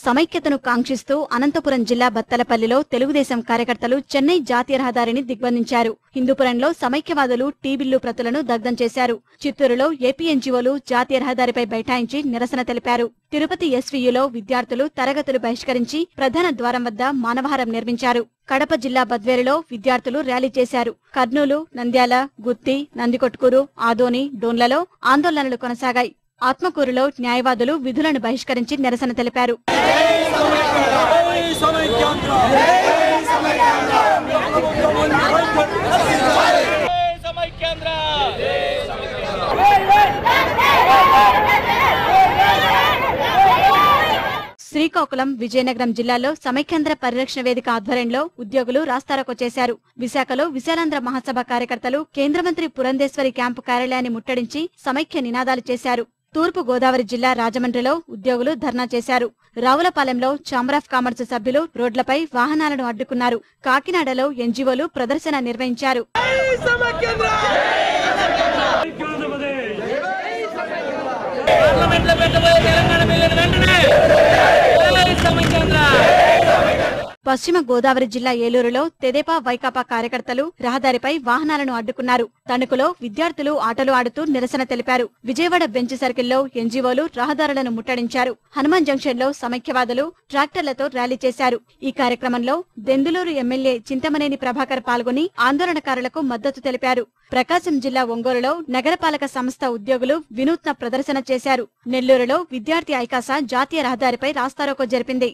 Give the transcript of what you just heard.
సమైక్యతను కాంక్షిస్తూ అనంతపురం జిల్లా బత్తలపల్లిలో తెలుగుదేశం కార్యకర్తలు చెన్నై జాతీయ రహదారిని దిగ్బంధించారు. హిందూపురంలో సమైక్యవాదులు టీ బిల్లు ప్రతులను దగ్ధం చేశారు. చిత్తూరులో ఏపీ ఎన్జీఓలు జాతీయ రహదారిపై బైఠాయించి నిరసన తెలిపారు. తిరుపతి ఎస్వీయులో విద్యార్థులు తరగతులు బహిష్కరించి ప్రధాన ద్వారం వద్ద మానవహారం నిర్మించారు. కడప జిల్లా బద్వేలులో విద్యార్థులు ర్యాలీ చేశారు. కర్నూలు, నంద్యాల, గుత్తి, నందికొట్కూరు, ఆదోని, డోన్లలో ఆందోళనలు కొనసాగాయి. ఆత్మకూరులో న్యాయవాదులు విధులను బహిష్కరించి నిరసన తెలిపారు. శ్రీకాకుళం, విజయనగరం జిల్లాలో సమైక్యాంధ్ర పరిరక్షణ వేదిక ఆధ్వర్యంలో ఉద్యోగులు రాస్తారోకో చేశారు. విశాఖలో విశాలాంధ్ర మహాసభ కార్యకర్తలు కేంద్ర మంత్రి పురంధేశ్వరి క్యాంపు కార్యాలయాన్ని ముట్టడించి సమైక్య నినాదాలు చేశారు. తూర్పు గోదావరి జిల్లా రాజమండ్రిలో ఉద్యోగులు ధర్నా చేశారు. రావులపాలెంలో ఛాంబర్ ఆఫ్ కామర్స్ సభ్యులు రోడ్లపై వాహనాలను అడ్డుకున్నారు. కాకినాడలో ఎన్జీఓలు ప్రదర్శన నిర్వహించారు. పశ్చిమ గోదావరి జిల్లా ఏలూరులో తెదేపా వైకాపా కార్యకర్తలు రహదారిపై వాహనాలను అడ్డుకున్నారు. తణుకులో విద్యార్థులు ఆటలు ఆడుతూ నిరసన తెలిపారు. విజయవాడ బెంచ్ సర్కిల్లో ఎన్జీఓలు రహదారులను ముట్టడించారు. హనుమాన్ జంక్షన్ లో సమైక్యవాదులు ట్రాక్టర్లతో ర్యాలీ చేశారు. ఈ కార్యక్రమంలో దెందులూరు ఎమ్మెల్యే చింతమనేని ప్రభాకర్ పాల్గొని ఆందోళనకారులకు మద్దతు తెలిపారు. ప్రకాశం జిల్లా ఒంగోలులో నగరపాలక సంస్థ ఉద్యోగులు వినూత్న ప్రదర్శన చేశారు. నెల్లూరులో విద్యార్థి ఐకాస జాతీయ రహదారిపై రాస్తారోకో జరిపింది.